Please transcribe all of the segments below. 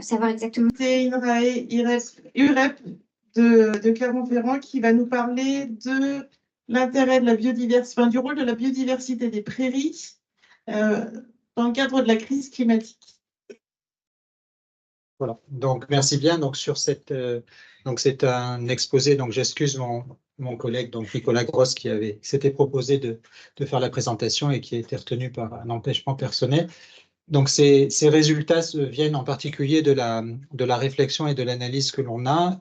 savoir exactement. C'est UREP de Clermont-Ferrand qui va nous parler de l'intérêt de la biodiversité, du rôle de la biodiversité des prairies dans le cadre de la crise climatique. Voilà, donc merci bien. Donc sur cette, donc c'est un exposé. Donc j'excuse mon collègue donc Nicolas Grosse qui s'était proposé de faire la présentation et qui a été retenu par un empêchement personnel. Donc ces résultats viennent en particulier de la réflexion et de l'analyse que l'on a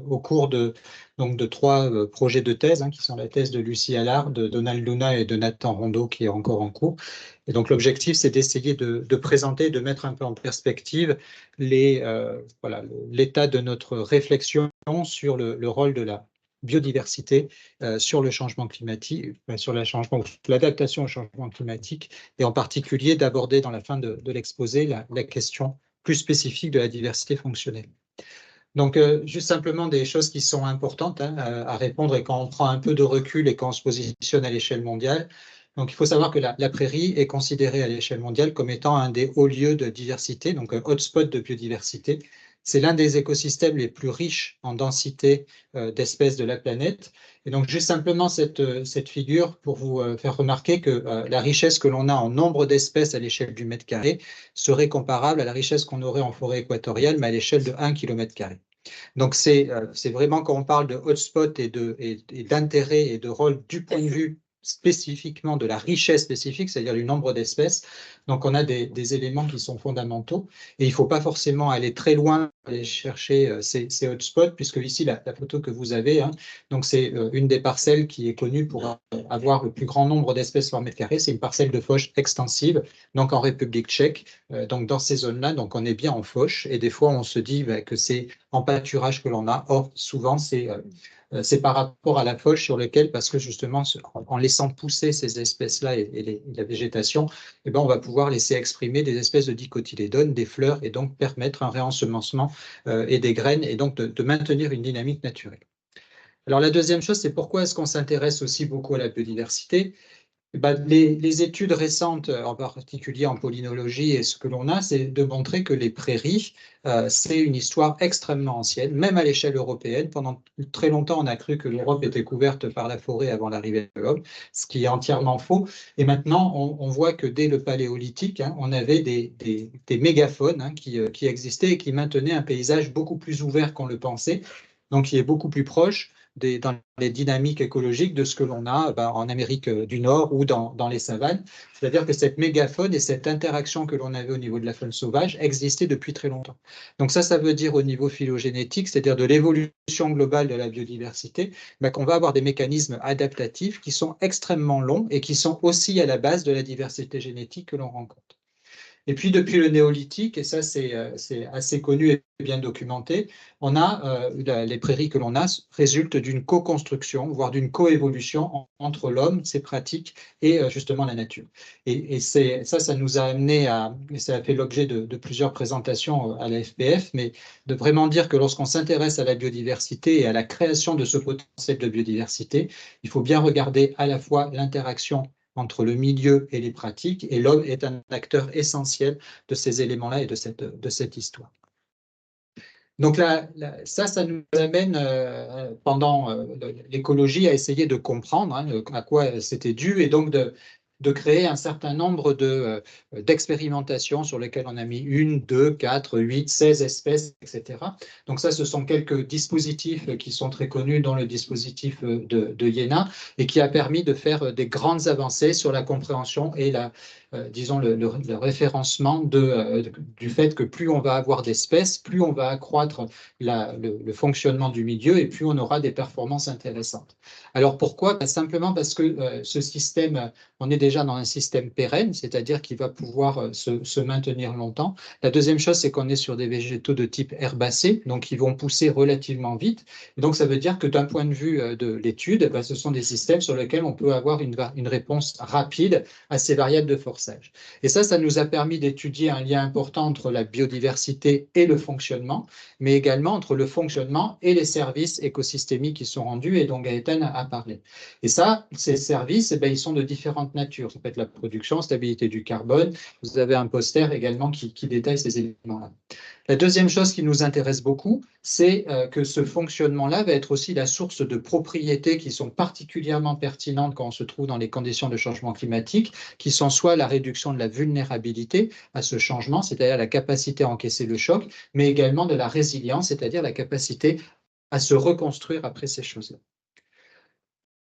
au cours de 3 projets de thèse, qui sont la thèse de Lucie Allard, de Donald Luna et de Nathan Rondeau, qui est encore en cours. Et donc l'objectif, c'est d'essayer de présenter, de mettre un peu en perspective l'état de notre réflexion sur le rôle de la biodiversité sur le changement climatique, sur l'adaptation au changement climatique, et en particulier d'aborder dans la fin de l'exposé la question plus spécifique de la diversité fonctionnelle. Donc, juste simplement des choses qui sont importantes à répondre, et quand on prend un peu de recul et quand on se positionne à l'échelle mondiale. Donc, il faut savoir que la prairie est considérée à l'échelle mondiale comme étant un des hauts lieux de diversité, donc un hotspot de biodiversité. C'est l'un des écosystèmes les plus riches en densité d'espèces de la planète. Et donc, juste simplement cette figure pour vous faire remarquer que la richesse que l'on a en nombre d'espèces à l'échelle du mètre carré serait comparable à la richesse qu'on aurait en forêt équatoriale, mais à l'échelle de 1 km². Donc, c'est vraiment quand on parle de hotspot et d'intérêt et de rôle du point de vue spécifiquement de la richesse spécifique, c'est-à-dire du nombre d'espèces. Donc, on a des éléments qui sont fondamentaux et il ne faut pas forcément aller très loin pour aller chercher ces hotspots, puisque ici, la photo que vous avez, donc c'est une des parcelles qui est connue pour avoir le plus grand nombre d'espèces par mètre carré. C'est une parcelle de fauche extensive, donc en République tchèque. Donc, dans ces zones-là, donc on est bien en fauche et des fois, on se dit que c'est en pâturage que l'on a. Or, souvent, c'est par rapport à la fauche sur lequel, parce que justement, en laissant pousser ces espèces-là et la végétation, on va pouvoir laisser exprimer des espèces de dicotylédones, des fleurs, et donc permettre un réensemencement et des graines, et donc de maintenir une dynamique naturelle. Alors la deuxième chose, c'est pourquoi est-ce qu'on s'intéresse aussi beaucoup à la biodiversité ? Les études récentes, en particulier en pollinologie, et ce que l'on a, c'est de montrer que les prairies, c'est une histoire extrêmement ancienne, même à l'échelle européenne. Pendant très longtemps, on a cru que l'Europe était couverte par la forêt avant l'arrivée de l'homme, ce qui est entièrement faux. Et maintenant, on voit que dès le Paléolithique, on avait des mégafaunes qui existaient et qui maintenaient un paysage beaucoup plus ouvert qu'on le pensait, donc qui est beaucoup plus proche dans les dynamiques écologiques de ce que l'on a en Amérique du Nord ou dans les savanes. C'est-à-dire que cette mégafaune et cette interaction que l'on avait au niveau de la faune sauvage existait depuis très longtemps. Donc ça veut dire au niveau phylogénétique, c'est-à-dire de l'évolution globale de la biodiversité, qu'on va avoir des mécanismes adaptatifs qui sont extrêmement longs et qui sont aussi à la base de la diversité génétique que l'on rencontre. Et puis, depuis le néolithique, et ça c'est assez connu et bien documenté, on a les prairies que l'on a résultent d'une co-construction, voire d'une coévolution entre l'homme, ses pratiques et justement la nature. Et ça nous a amené et ça a fait l'objet de plusieurs présentations à la FPF, mais de vraiment dire que lorsqu'on s'intéresse à la biodiversité et à la création de ce potentiel de biodiversité, il faut bien regarder à la fois l'interaction entre le milieu et les pratiques, et l'homme est un acteur essentiel de ces éléments-là et de cette histoire. Donc ça nous amène pendant l'écologie à essayer de comprendre à quoi c'était dû, et donc de créer un certain nombre d'expérimentations sur lesquelles on a mis 1, 2, 4, 8, 16 espèces, etc. Donc ça, ce sont quelques dispositifs qui sont très connus, dont le dispositif de Iéna, et qui a permis de faire des grandes avancées sur la compréhension et disons le référencement du fait que plus on va avoir d'espèces, plus on va accroître le fonctionnement du milieu et plus on aura des performances intéressantes. Alors pourquoi ? Simplement parce que ce système, on est déjà dans un système pérenne, c'est-à-dire qu'il va pouvoir se maintenir longtemps. La deuxième chose, c'est qu'on est sur des végétaux de type herbacé, donc ils vont pousser relativement vite. Et donc ça veut dire que d'un point de vue de l'étude, ce sont des systèmes sur lesquels on peut avoir une réponse rapide à ces variables de force. forçage. Et ça nous a permis d'étudier un lien important entre la biodiversité et le fonctionnement, mais également entre le fonctionnement et les services écosystémiques qui sont rendus et dont Gaëtan a parlé. Et ça, ces services, eh bien, ils sont de différentes natures. Ça peut être la production, stabilité du carbone. Vous avez un poster également qui détaille ces éléments-là. La deuxième chose qui nous intéresse beaucoup, c'est que ce fonctionnement-là va être aussi la source de propriétés qui sont particulièrement pertinentes quand on se trouve dans les conditions de changement climatique, qui sont soit la réduction de la vulnérabilité à ce changement, c'est-à-dire la capacité à encaisser le choc, mais également de la résilience, c'est-à-dire la capacité à se reconstruire après ces choses-là.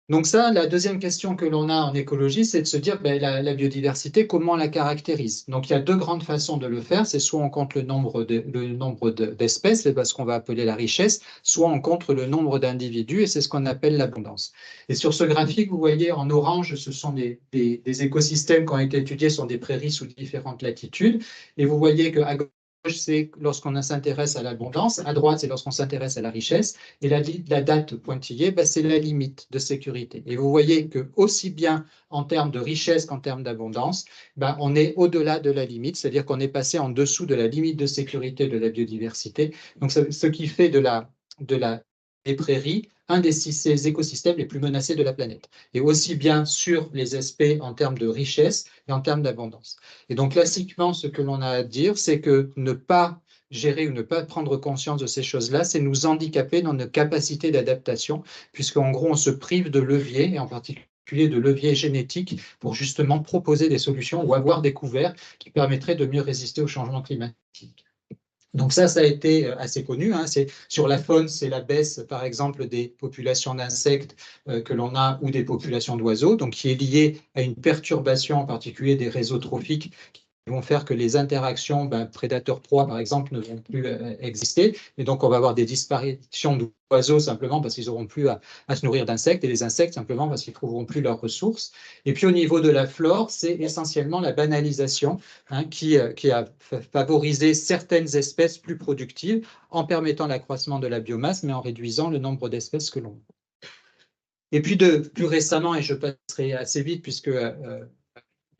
Donc ça, la deuxième question que l'on a en écologie, c'est de se dire la biodiversité, comment on la caractérise? Donc il y a deux grandes façons de le faire, c'est soit on compte le nombre d'espèces, c'est ce qu'on va appeler la richesse, soit on compte le nombre d'individus, et c'est ce qu'on appelle l'abondance. Et sur ce graphique, vous voyez en orange, ce sont des écosystèmes qui ont été étudiés sur des prairies sous différentes latitudes, et vous voyez qu'à gauche, c'est lorsqu'on s'intéresse à l'abondance, à droite, c'est lorsqu'on s'intéresse à la richesse, et la date pointillée, c'est la limite de sécurité. Et vous voyez que aussi bien en termes de richesse qu'en termes d'abondance, on est au-delà de la limite, c'est-à-dire qu'on est passé en dessous de la limite de sécurité de la biodiversité. Donc, ce qui fait des prairies un des écosystèmes les plus menacés de la planète, et aussi bien sur les aspects en termes de richesse et en termes d'abondance. Et donc, classiquement, ce que l'on a à dire, c'est que ne pas gérer ou ne pas prendre conscience de ces choses-là, c'est nous handicaper dans nos capacités d'adaptation, puisqu'en gros, on se prive de leviers, et en particulier de leviers génétiques, pour justement proposer des solutions ou avoir découvert qui permettraient de mieux résister au changement climatique. Donc ça a été assez connu. Sur la faune, c'est la baisse, par exemple, des populations d'insectes que l'on a ou des populations d'oiseaux, donc qui est liée à une perturbation en particulier des réseaux trophiques qui vont faire que les interactions prédateurs-proie, par exemple, ne vont plus exister. Et donc, on va avoir des disparitions d'oiseaux simplement parce qu'ils n'auront plus à se nourrir d'insectes, et les insectes simplement parce qu'ils ne trouveront plus leurs ressources. Et puis, au niveau de la flore, c'est essentiellement la banalisation qui a favorisé certaines espèces plus productives en permettant l'accroissement de la biomasse, mais en réduisant le nombre d'espèces que l'on a. Et puis, plus récemment, et je passerai assez vite puisque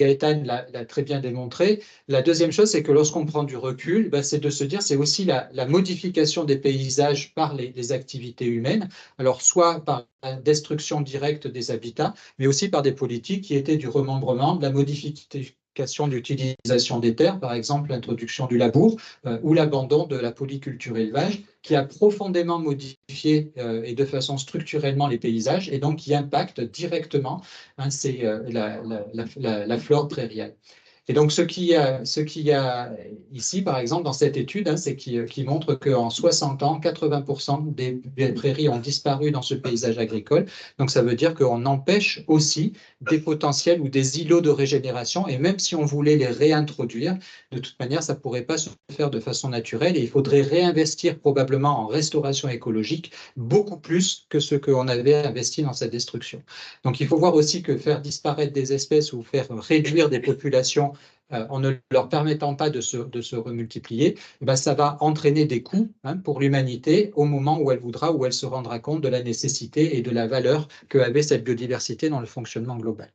Gaëtan l'a très bien démontré. La deuxième chose, c'est que lorsqu'on prend du recul, c'est de se dire c'est aussi la modification des paysages par les activités humaines, alors soit par la destruction directe des habitats, mais aussi par des politiques qui étaient du remembrement, de la modification d'utilisation des terres, par exemple l'introduction du labour ou l'abandon de la polyculture élevage, qui a profondément modifié et de façon structurellement les paysages, et donc qui impacte directement la flore prairiale. Et donc, ce qu'il y a ici, par exemple, dans cette étude, c'est qui montre qu'en 60 ans, 80% des prairies ont disparu dans ce paysage agricole. Donc, ça veut dire qu'on empêche aussi des potentiels ou des îlots de régénération. Et même si on voulait les réintroduire, de toute manière, ça ne pourrait pas se faire de façon naturelle. Et il faudrait réinvestir probablement en restauration écologique beaucoup plus que ce qu'on avait investi dans cette destruction. Donc, il faut voir aussi que faire disparaître des espèces ou faire réduire des populations en ne leur permettant pas de se remultiplier, ça va entraîner des coûts pour l'humanité au moment où elle voudra, où elle se rendra compte de la nécessité et de la valeur qu'avait cette biodiversité dans le fonctionnement global.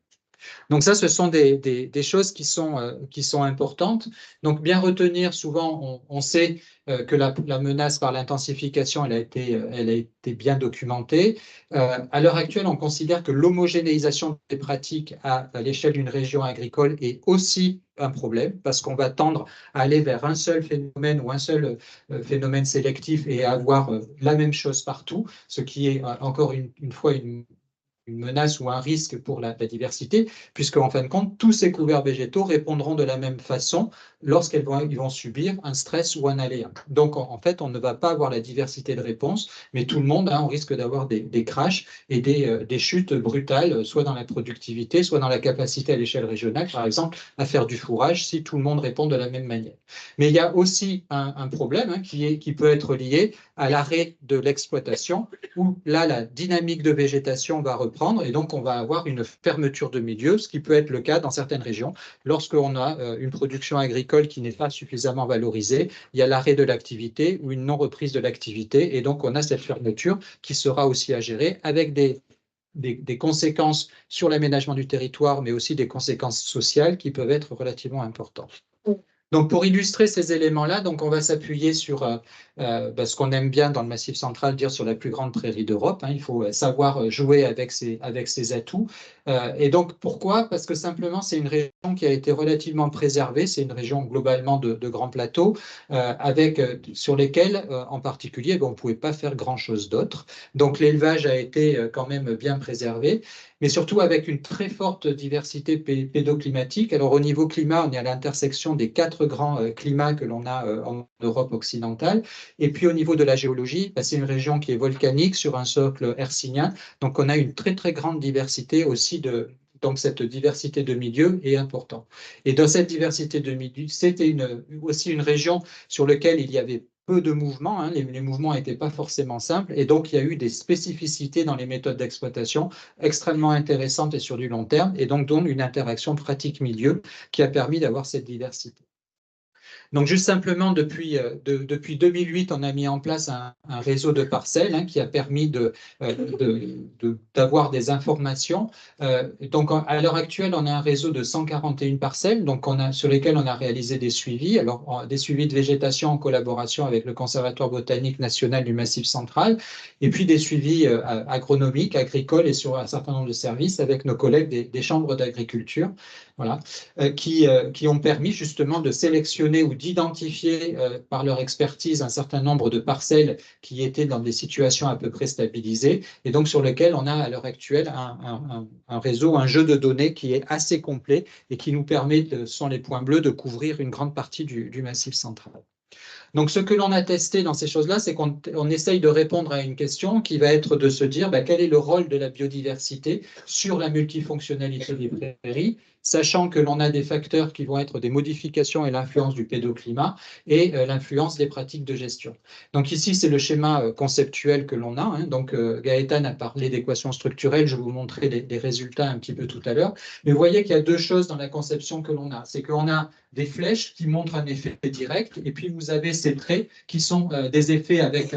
Donc ça, ce sont des choses qui sont importantes. Donc bien retenir, souvent, on sait que la menace par l'intensification, elle a été bien documentée. À l'heure actuelle, on considère que l'homogénéisation des pratiques à l'échelle d'une région agricole est aussi un problème, parce qu'on va tendre à aller vers un seul phénomène ou un seul phénomène sélectif et à avoir la même chose partout, ce qui est encore une fois une menace ou un risque pour la diversité, puisque en fin de compte, tous ces couverts végétaux répondront de la même façon lorsqu'ils vont subir un stress ou un aléa. Donc, en fait, on ne va pas avoir la diversité de réponses, mais tout le monde, on risque d'avoir des crashs et des chutes brutales, soit dans la productivité, soit dans la capacité à l'échelle régionale, par exemple, à faire du fourrage si tout le monde répond de la même manière. Mais il y a aussi un problème qui peut être lié à l'arrêt de l'exploitation, où là, la dynamique de végétation va reprendre, et donc on va avoir une fermeture de milieu, ce qui peut être le cas dans certaines régions. Lorsqu'on a une production agricole qui n'est pas suffisamment valorisée, il y a l'arrêt de l'activité ou une non-reprise de l'activité, et donc on a cette fermeture qui sera aussi à gérer avec des des conséquences sur l'aménagement du territoire, mais aussi des conséquences sociales qui peuvent être relativement importantes. Donc, pour illustrer ces éléments-là, donc on va s'appuyer sur ce qu'on aime bien dans le Massif central, dire sur la plus grande prairie d'Europe. Il faut savoir jouer avec ses atouts. Et donc, pourquoi? Parce que simplement, c'est une région qui a été relativement préservée. C'est une région globalement de grands plateaux, sur lesquels, en particulier, on ne pouvait pas faire grand-chose d'autre. Donc, l'élevage a été quand même bien préservé, mais surtout avec une très forte diversité pédoclimatique. Alors, au niveau climat, on est à l'intersection des 4 grands climats que l'on a en Europe occidentale. Et puis, au niveau de la géologie, c'est une région qui est volcanique sur un socle hercynien. Donc, on a une très, très grande diversité aussi donc, cette diversité de milieux est importante. Et dans cette diversité de milieux, c'était aussi une région sur laquelle il y avait peu de mouvements, les mouvements n'étaient pas forcément simples, et donc il y a eu des spécificités dans les méthodes d'exploitation extrêmement intéressantes et sur du long terme, et donc une interaction pratique-milieu qui a permis d'avoir cette diversité. Donc, juste simplement, depuis 2008, on a mis en place un réseau de parcelles qui a permis d'avoir des informations. Donc, à l'heure actuelle, on a un réseau de 141 parcelles sur lesquelles on a réalisé des suivis. Alors, des suivis de végétation en collaboration avec le Conservatoire botanique national du Massif central, et puis des suivis agronomiques, agricoles et sur un certain nombre de services avec nos collègues des chambres d'agriculture, voilà, qui ont permis justement de sélectionner ou d'identifier par leur expertise un certain nombre de parcelles qui étaient dans des situations à peu près stabilisées, et donc sur lesquelles on a à l'heure actuelle un réseau, un jeu de données qui est assez complet et qui nous permet, ce sont les points bleus, de couvrir une grande partie du Massif central. Donc, ce que l'on a testé dans ces choses-là, c'est qu'on essaye de répondre à une question qui va être de se dire quel est le rôle de la biodiversité sur la multifonctionnalité des prairies, sachant que l'on a des facteurs qui vont être des modifications et l'influence du pédoclimat et l'influence des pratiques de gestion. Donc ici, c'est le schéma conceptuel que l'on a. Donc Gaëtan a parlé d'équations structurelles, je vais vous montrer les résultats un petit peu tout à l'heure. Mais vous voyez qu'il y a deux choses dans la conception que l'on a. C'est qu'on a des flèches qui montrent un effet direct, et puis vous avez ces traits qui sont des effets avec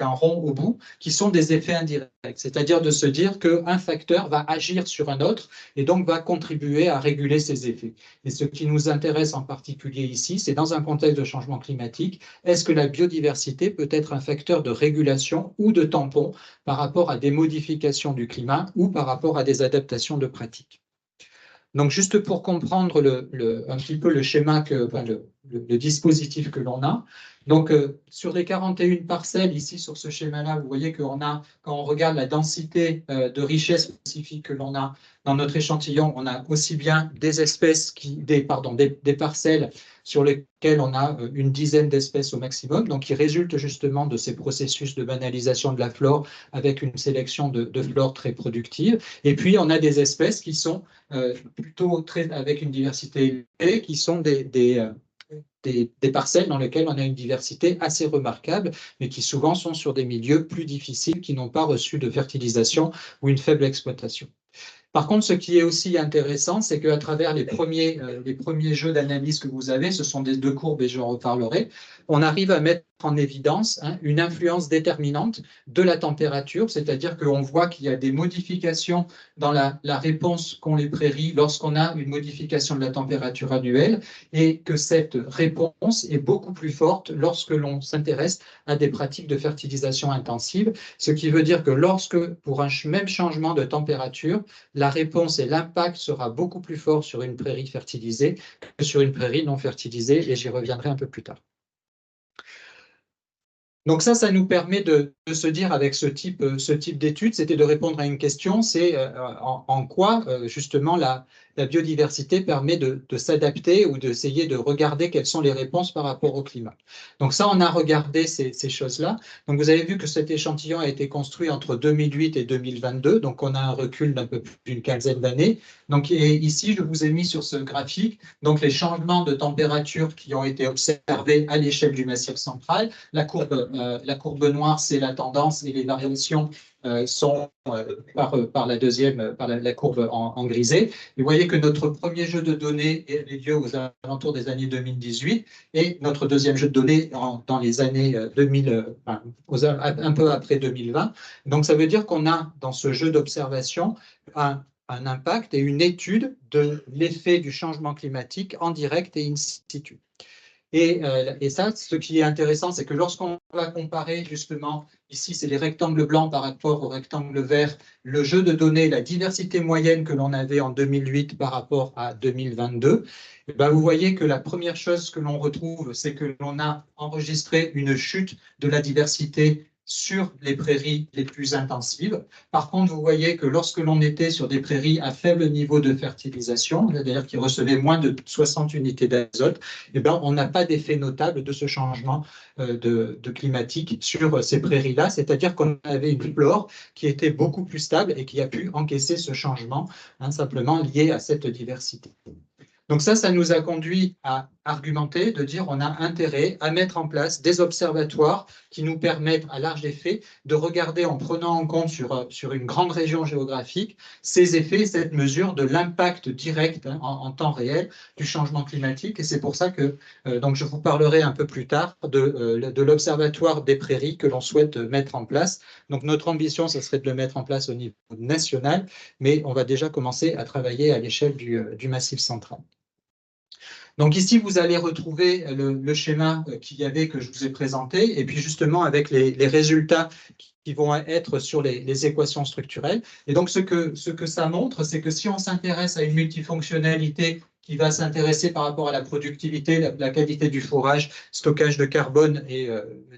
un rond au bout, qui sont des effets indirects. C'est-à-dire de se dire qu'un facteur va agir sur un autre et donc va contribuer à réguler ces effets. Et ce qui nous intéresse en particulier ici, c'est dans un contexte de changement climatique, est-ce que la biodiversité peut être un facteur de régulation ou de tampon par rapport à des modifications du climat ou par rapport à des adaptations de pratiques? Donc, juste pour comprendre un petit peu le schéma, le dispositif que l'on a. Donc, sur les 41 parcelles, ici, sur ce schéma-là, vous voyez qu'on a, quand on regarde la densité de richesse spécifique que l'on a dans notre échantillon, on a aussi bien des espèces, des parcelles sur lesquelles on a une dizaine d'espèces au maximum, donc qui résultent justement de ces processus de banalisation de la flore avec une sélection de flore très productive. Et puis, on a des espèces qui sont plutôt avec une diversité élevée, qui sont des parcelles dans lesquelles on a une diversité assez remarquable, mais qui souvent sont sur des milieux plus difficiles, qui n'ont pas reçu de fertilisation ou une faible exploitation. Par contre, ce qui est aussi intéressant, c'est qu'à travers les premiers jeux d'analyse que vous avez, ce sont des deux courbes et j'en reparlerai, on arrive à mettre en évidence une influence déterminante de la température, c'est-à-dire qu'on voit qu'il y a des modifications dans la réponse qu'ont les prairies lorsqu'on a une modification de la température annuelle, et que cette réponse est beaucoup plus forte lorsque l'on s'intéresse à des pratiques de fertilisation intensive, ce qui veut dire que lorsque, pour un même changement de température, la réponse et l'impact sera beaucoup plus fort sur une prairie fertilisée que sur une prairie non fertilisée, et j'y reviendrai un peu plus tard. Donc ça nous permet de se dire avec ce type d'études, c'était de répondre à une question, c'est en quoi justement la biodiversité permet de s'adapter ou d'essayer de regarder quelles sont les réponses par rapport au climat. Donc ça, on a regardé ces choses-là. Donc vous avez vu que cet échantillon a été construit entre 2008 et 2022, donc on a un recul d'un peu plus d'une quinzaine d'années. Donc ici, je vous ai mis sur ce graphique donc les changements de température qui ont été observés à l'échelle du Massif central. La courbe la courbe noire, c'est la tendance et les variations sont par la courbe en grisé. Vous voyez que notre premier jeu de données a lieu aux alentours des années 2018 et notre deuxième jeu de données dans les années 2000, un peu après 2020. Donc, ça veut dire qu'on a dans ce jeu d'observation un impact et une étude de l'effet du changement climatique en direct et in situ. Et ça, ce qui est intéressant, c'est que lorsqu'on va comparer justement, ici c'est les rectangles blancs par rapport aux rectangles verts, le jeu de données, la diversité moyenne que l'on avait en 2008 par rapport à 2022, ben vous voyez que la première chose que l'on retrouve, c'est que l'on a enregistré une chute de la diversité sur les prairies les plus intensives. Par contre, vous voyez que lorsque l'on était sur des prairies à faible niveau de fertilisation, c'est-à-dire qui recevaient moins de 60 unités d'azote, eh ben, on n'a pas d'effet notable de ce changement de climatique sur ces prairies-là, c'est-à-dire qu'on avait une flore qui était beaucoup plus stable et qui a pu encaisser ce changement simplement lié à cette diversité. Donc ça nous a conduit à argumenter, de dire on a intérêt à mettre en place des observatoires qui nous permettent à large effet de regarder en prenant en compte sur une grande région géographique ces effets, cette mesure de l'impact direct en temps réel du changement climatique. Et c'est pour ça que donc je vous parlerai un peu plus tard de l'observatoire des prairies que l'on souhaite mettre en place. Donc notre ambition, ce serait de le mettre en place au niveau national, mais on va déjà commencer à travailler à l'échelle du Massif central. Donc ici, vous allez retrouver le schéma qu'il y avait, que je vous ai présenté, et puis justement avec les résultats qui vont être sur les équations structurelles. Et donc ce que ça montre, c'est que si on s'intéresse à une multifonctionnalité qui va s'intéresser par rapport à la productivité, la qualité du fourrage, stockage de carbone et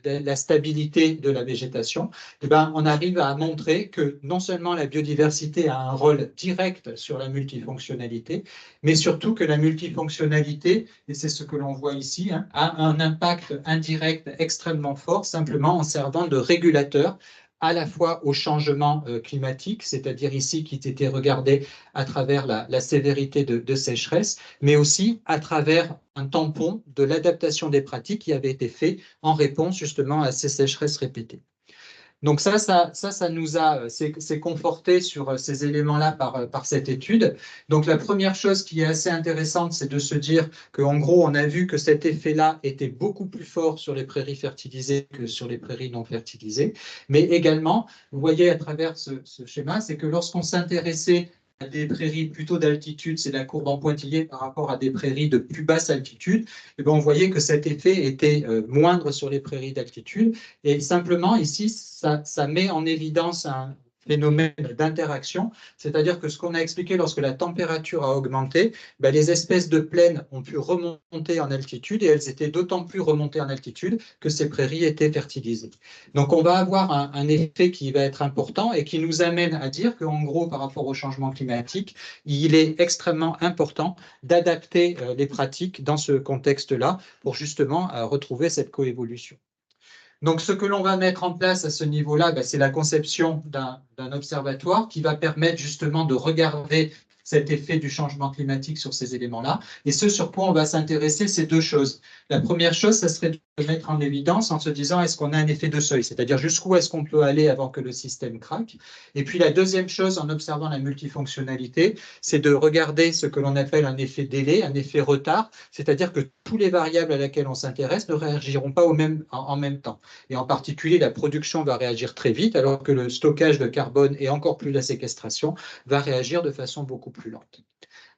la stabilité de la végétation, eh ben, on arrive à montrer que non seulement la biodiversité a un rôle direct sur la multifonctionnalité, mais surtout que la multifonctionnalité, et c'est ce que l'on voit ici, a un impact indirect extrêmement fort, simplement en servant de régulateur à la fois au changement climatique, c'est-à-dire ici qui était regardé à travers la sévérité de sécheresse, mais aussi à travers un tampon de l'adaptation des pratiques qui avait été fait en réponse justement à ces sécheresses répétées. Donc ça nous a, c'est conforté sur ces éléments-là par cette étude. Donc la première chose qui est assez intéressante, c'est de se dire qu'en gros, on a vu que cet effet-là était beaucoup plus fort sur les prairies fertilisées que sur les prairies non fertilisées. Mais également, vous voyez à travers ce schéma, c'est que lorsqu'on s'intéressait à des prairies plutôt d'altitude, c'est la courbe en pointillé par rapport à des prairies de plus basse altitude, et bien on voyait que cet effet était moindre sur les prairies d'altitude. Et simplement, ici, ça met en évidence un phénomène d'interaction, c'est-à-dire que ce qu'on a expliqué lorsque la température a augmenté, ben les espèces de plaine ont pu remonter en altitude et elles étaient d'autant plus remontées en altitude que ces prairies étaient fertilisées. Donc on va avoir un effet qui va être important et qui nous amène à dire qu'en gros, par rapport au changement climatique, il est extrêmement important d'adapter les pratiques dans ce contexte-là pour justement retrouver cette coévolution. Donc, ce que l'on va mettre en place à ce niveau-là, c'est la conception d'un observatoire qui va permettre justement de regarder cet effet du changement climatique sur ces éléments-là. Et ce sur quoi on va s'intéresser, c'est deux choses. La première chose, ça serait de mettre en évidence en se disant est-ce qu'on a un effet de seuil, c'est-à-dire jusqu'où est-ce qu'on peut aller avant que le système craque. Et puis la deuxième chose, en observant la multifonctionnalité, c'est de regarder ce que l'on appelle un effet délai, un effet retard, c'est-à-dire que tous les variables à laquelle on s'intéresse ne réagiront pas en même temps. Et en particulier, la production va réagir très vite, alors que le stockage de carbone et encore plus la séquestration va réagir de façon beaucoup plus lente.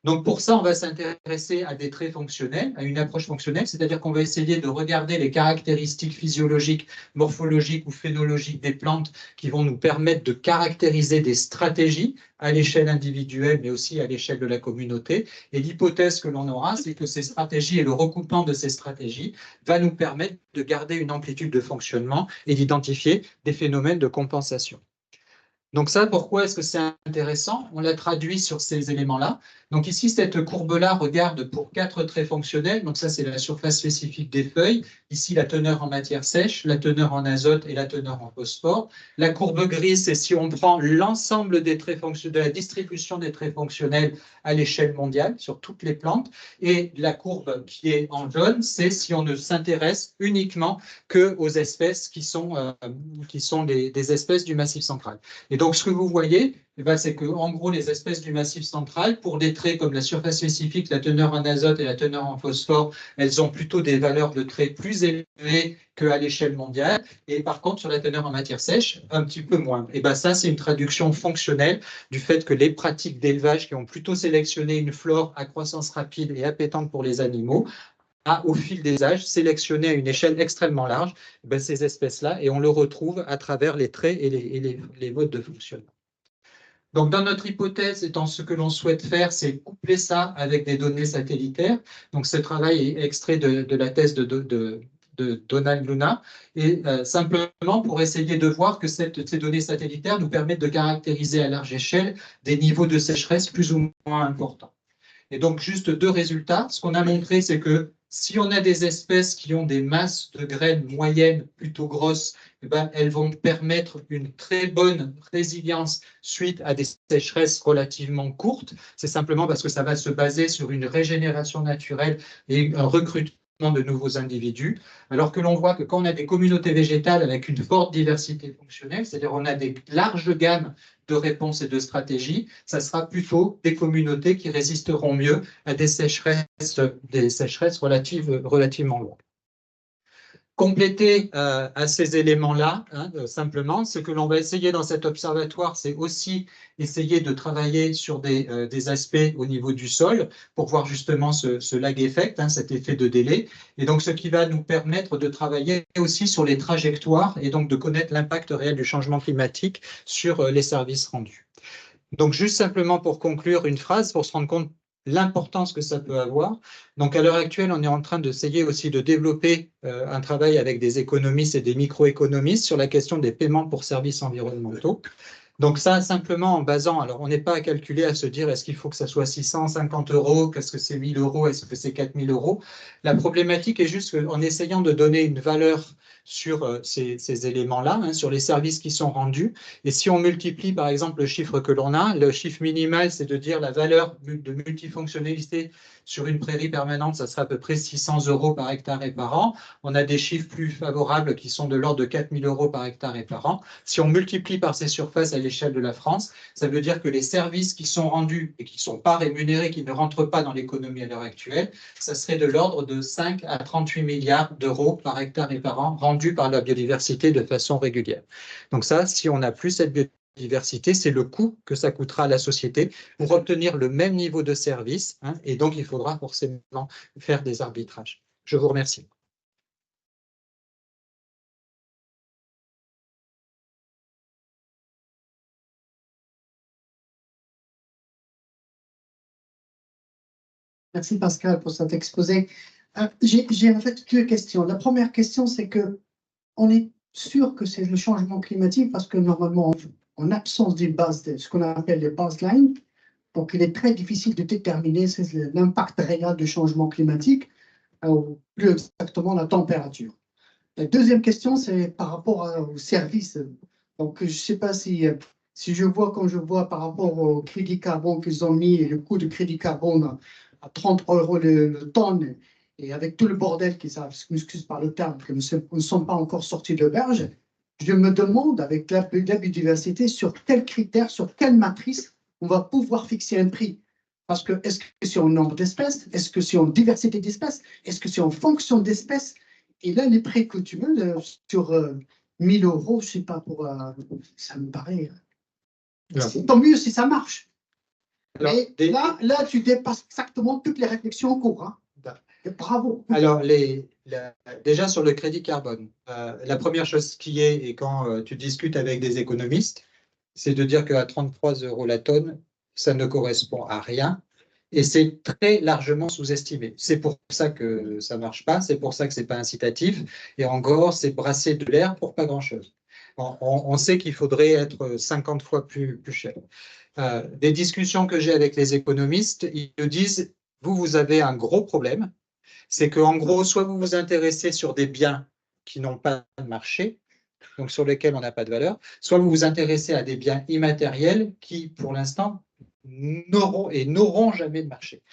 Donc pour ça, on va s'intéresser à des traits fonctionnels, à une approche fonctionnelle, c'est-à-dire qu'on va essayer de regarder les caractéristiques physiologiques, morphologiques ou phénologiques des plantes qui vont nous permettre de caractériser des stratégies à l'échelle individuelle, mais aussi à l'échelle de la communauté. Et l'hypothèse que l'on aura, c'est que ces stratégies et le recoupement de ces stratégies va nous permettre de garder une amplitude de fonctionnement et d'identifier des phénomènes de compensation. Donc ça, pourquoi est-ce que c'est intéressant? On l'a traduit sur ces éléments-là. Donc ici, cette courbe-là regarde pour 4 traits fonctionnels. Donc ça, c'est la surface spécifique des feuilles. Ici, la teneur en matière sèche, la teneur en azote et la teneur en phosphore. La courbe grise, c'est si on prend l'ensemble des traits fonctionnels, de la distribution des traits fonctionnels à l'échelle mondiale sur toutes les plantes. Et la courbe qui est en jaune, c'est si on ne s'intéresse uniquement qu'aux espèces qui sont des espèces du Massif central. Et donc, ce que vous voyez, c'est qu'en gros, les espèces du Massif central, pour des traits comme la surface spécifique, la teneur en azote et la teneur en phosphore, elles ont plutôt des valeurs de traits plus élevées qu'à l'échelle mondiale. Et par contre, sur la teneur en matière sèche, un petit peu moins. Et bien ça, c'est une traduction fonctionnelle du fait que les pratiques d'élevage qui ont plutôt sélectionné une flore à croissance rapide et appétante pour les animaux, au fil des âges, sélectionné à une échelle extrêmement large, ces espèces-là, et on le retrouve à travers les traits et les modes de fonctionnement. Donc, dans notre hypothèse, étant ce que l'on souhaite faire, c'est coupler ça avec des données satellitaires. Donc, ce travail est extrait de la thèse de Donald Luna, et simplement pour essayer de voir que ces données satellitaires nous permettent de caractériser à large échelle des niveaux de sécheresse plus ou moins importants. Et donc, juste 2 résultats. Ce qu'on a montré, c'est que si on a des espèces qui ont des masses de graines moyennes plutôt grosses, elles vont permettre une très bonne résilience suite à des sécheresses relativement courtes. C'est simplement parce que ça va se baser sur une régénération naturelle et un recrutement de nouveaux individus, alors que l'on voit que quand on a des communautés végétales avec une forte diversité fonctionnelle, c'est-à-dire on a des larges gammes de réponses et de stratégies, ça sera plutôt des communautés qui résisteront mieux à des sécheresses relativement longues. Compléter à ces éléments-là, simplement, ce que l'on va essayer dans cet observatoire, c'est aussi essayer de travailler sur des aspects au niveau du sol pour voir justement ce lag effect, cet effet de délai, et donc ce qui va nous permettre de travailler aussi sur les trajectoires et donc de connaître l'impact réel du changement climatique sur les services rendus. Donc juste simplement pour conclure une phrase, pour se rendre compte l'importance que ça peut avoir. Donc, à l'heure actuelle, on est en train d'essayer aussi de développer un travail avec des économistes et des microéconomistes sur la question des paiements pour services environnementaux. Donc ça, simplement en basant, alors on n'est pas à calculer, à se dire est-ce qu'il faut que ça soit 650 €, qu'est-ce que c'est 1000 €, est-ce que c'est 4000 €. La problématique est juste qu'en essayant de donner une valeur sur ces éléments-là, sur les services qui sont rendus, et si on multiplie par exemple le chiffre que l'on a, le chiffre minimal, c'est de dire la valeur de multifonctionnalité sur une prairie permanente, ça sera à peu près 600 € par hectare et par an. On a des chiffres plus favorables qui sont de l'ordre de 4000 € par hectare et par an. Si on multiplie par ces surfaces à l'échelle de la France, ça veut dire que les services qui sont rendus et qui ne sont pas rémunérés, qui ne rentrent pas dans l'économie à l'heure actuelle, ça serait de l'ordre de 5 à 38 milliards d'euros par hectare et par an rendus par la biodiversité de façon régulière. Donc ça, si on n'a plus cette biodiversité, c'est le coût que ça coûtera à la société pour obtenir le même niveau de service, et donc il faudra forcément faire des arbitrages. Je vous remercie. Merci Pascal pour cet exposé. J'ai en fait 2 questions. La première question, c'est que on est sûr que c'est le changement climatique parce que normalement, en absence d'une base, ce qu'on appelle les baselines, donc il est très difficile de déterminer l'impact réel du changement climatique, ou plus exactement la température. La deuxième question, c'est par rapport aux services. Donc, je ne sais pas si je vois, quand je vois par rapport au crédit carbone qu'ils ont mis, et le coût du crédit carbone à 30 € le tonne, et avec tout le bordel qui m'excuse par le terme, que nous ne sommes pas encore sortis de l'auberge, je me demande, avec la biodiversité, sur quels critères, sur quelle matrice on va pouvoir fixer un prix. Parce que est-ce que c'est en nombre d'espèces? Est-ce que c'est en diversité d'espèces? Est-ce que c'est en fonction d'espèces? Et là, les prix coutumeux sur 1000 €, je ne sais pas, ça me paraît. Tant mieux si ça marche. Alors, mais là, tu dépasses exactement toutes les réflexions en cours. Et bravo. Alors, déjà sur le crédit carbone, la première chose qui est, et quand tu discutes avec des économistes, c'est de dire qu'à 33 € la tonne, ça ne correspond à rien. Et c'est très largement sous-estimé. C'est pour ça que ça ne marche pas, c'est pour ça que ce n'est pas incitatif. Et encore, c'est brasser de l'air pour pas grand-chose. On sait qu'il faudrait être 50 fois plus cher. Des discussions que j'ai avec les économistes, ils me disent, vous avez un gros problème, c'est qu'en gros, soit vous vous intéressez sur des biens qui n'ont pas de marché, donc sur lesquels on n'a pas de valeur, soit vous vous intéressez à des biens immatériels qui, pour l'instant, n'auront jamais de marché.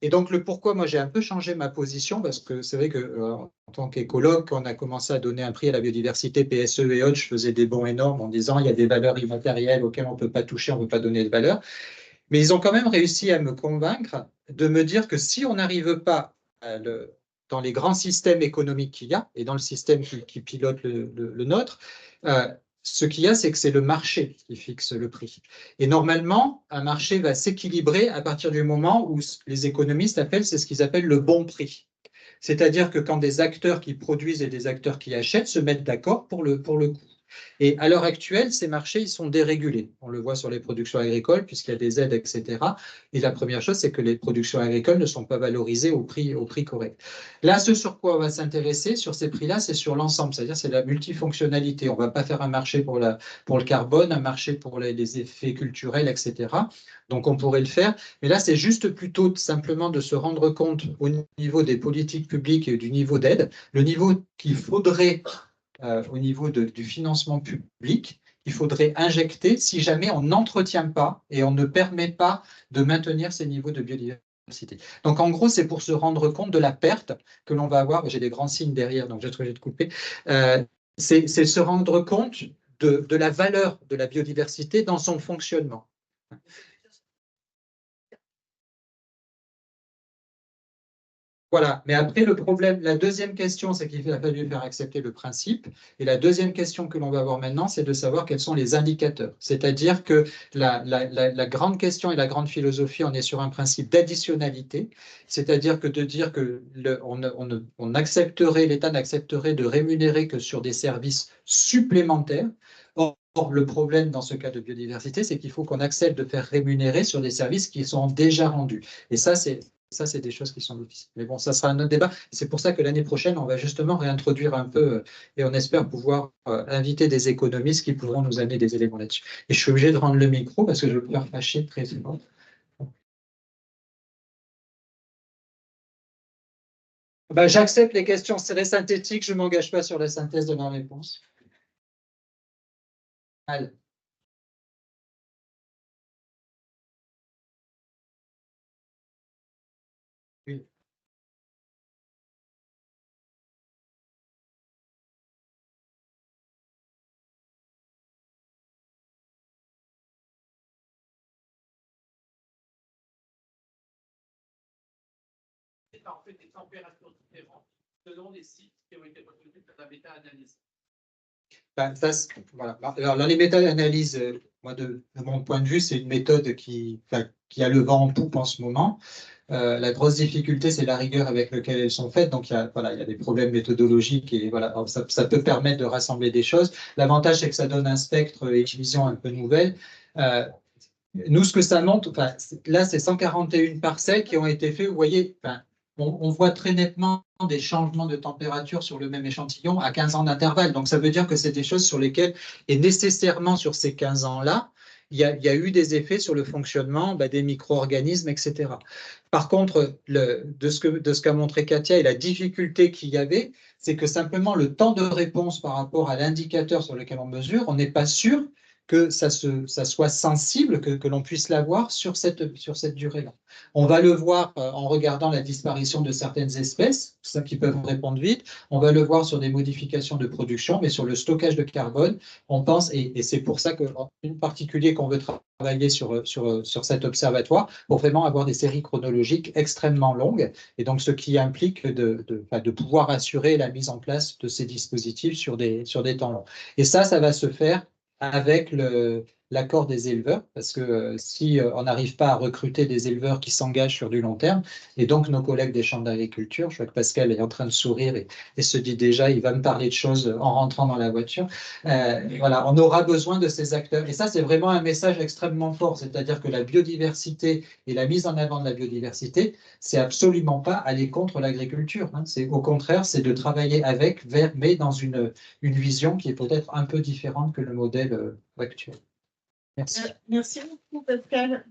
Et donc, le pourquoi, moi, j'ai un peu changé ma position, parce que c'est vrai que en tant qu'écologue, quand on a commencé à donner un prix à la biodiversité, PSE et autres, je faisais des bons énormes en disant il y a des valeurs immatérielles auxquelles on ne peut pas toucher, on ne peut pas donner de valeur. Mais ils ont quand même réussi à me convaincre de me dire que si on n'arrive pas dans les grands systèmes économiques qu'il y a, et dans le système qui pilote le nôtre, ce qu'il y a, c'est que c'est le marché qui fixe le prix. Et normalement, un marché va s'équilibrer à partir du moment où les économistes appellent, c'est ce qu'ils appellent le bon prix. C'est-à-dire que quand des acteurs qui produisent et des acteurs qui achètent se mettent d'accord pour le coût. Et à l'heure actuelle, ces marchés, ils sont dérégulés. On le voit sur les productions agricoles, puisqu'il y a des aides, etc. Et la première chose, c'est que les productions agricoles ne sont pas valorisées au prix correct. Là, ce sur quoi on va s'intéresser, sur ces prix-là, c'est sur l'ensemble, c'est-à-dire c'est la multifonctionnalité. On ne va pas faire un marché pour le carbone, un marché pour les effets culturels, etc. Donc, on pourrait le faire. Mais là, c'est juste plutôt simplement de se rendre compte au niveau des politiques publiques et du niveau d'aide, le niveau qu'il faudrait au niveau du financement public, il faudrait injecter si jamais on n'entretient pas et on ne permet pas de maintenir ces niveaux de biodiversité. Donc, en gros, c'est pour se rendre compte de la perte que l'on va avoir. J'ai des grands signes derrière, donc j'ai trouvé de couper. C'est se rendre compte de la valeur de la biodiversité dans son fonctionnement. Voilà, mais après le problème, la deuxième question, c'est qu'il a fallu faire accepter le principe. Et la deuxième question que l'on va voir maintenant, c'est de savoir quels sont les indicateurs. C'est-à-dire que la grande question et la grande philosophie, on est sur un principe d'additionnalité, c'est-à-dire que de dire que l'État n'accepterait de rémunérer que sur des services supplémentaires. Or, le problème dans ce cas de biodiversité, c'est qu'il faut qu'on accepte de faire rémunérer sur des services qui sont déjà rendus. Et ça, c'est des choses qui sont difficiles. Mais bon, ça sera un autre débat. C'est pour ça que l'année prochaine, on va justement réintroduire un peu, et on espère pouvoir inviter des économistes qui pourront nous amener des éléments là-dessus. Et je suis obligé de rendre le micro parce que je veux pas fâcher très souvent. Ben, j'accepte les questions très synthétiques, je ne m'engage pas sur la synthèse de ma réponse. Allez. Oui. En fait des températures différentes selon les sites qui ont été retenus pour la méta-analyse. Ben, voilà. Alors, les méta-analyses, moi, de mon point de vue, c'est une méthode qui a le vent en poupe en ce moment. La grosse difficulté, c'est la rigueur avec laquelle elles sont faites. Donc, il y a des problèmes méthodologiques et voilà, ça peut permettre de rassembler des choses. L'avantage, c'est que ça donne un spectre et une vision un peu nouvelle. Nous, ce que ça montre, là, c'est 141 parcelles qui ont été faites. Vous voyez, on voit très nettement des changements de température sur le même échantillon à 15 ans d'intervalle. Donc, ça veut dire que c'est des choses sur lesquelles, et nécessairement sur ces 15 ans-là, il y a eu des effets sur le fonctionnement des micro-organismes, etc. Par contre, de ce qu'a montré Katia et la difficulté qu'il y avait, c'est que simplement le temps de réponse par rapport à l'indicateur sur lequel on mesure, on n'est pas sûr que ça soit sensible, que l'on puisse l'avoir sur cette durée-là. On va le voir en regardant la disparition de certaines espèces, qui peuvent répondre vite. On va le voir sur des modifications de production, mais sur le stockage de carbone, on pense, et c'est pour ça qu'en particulier qu'on veut travailler sur cet observatoire, pour vraiment avoir des séries chronologiques extrêmement longues, et donc ce qui implique de pouvoir assurer la mise en place de ces dispositifs sur des temps longs. Et ça va se faire avec l'accord des éleveurs, parce que si on n'arrive pas à recruter des éleveurs qui s'engagent sur du long terme, et donc nos collègues des chambres d'agriculture, je vois que Pascal est en train de sourire et se dit déjà, il va me parler de choses en rentrant dans la voiture. Voilà, on aura besoin de ces acteurs. Et ça, c'est vraiment un message extrêmement fort, c'est-à-dire que la biodiversité et la mise en avant de la biodiversité, c'est absolument pas aller contre l'agriculture. Hein. C'est au contraire, c'est de travailler avec, vers, mais dans une vision qui est peut-être un peu différente que le modèle actuel. Merci. Merci beaucoup, Pascal.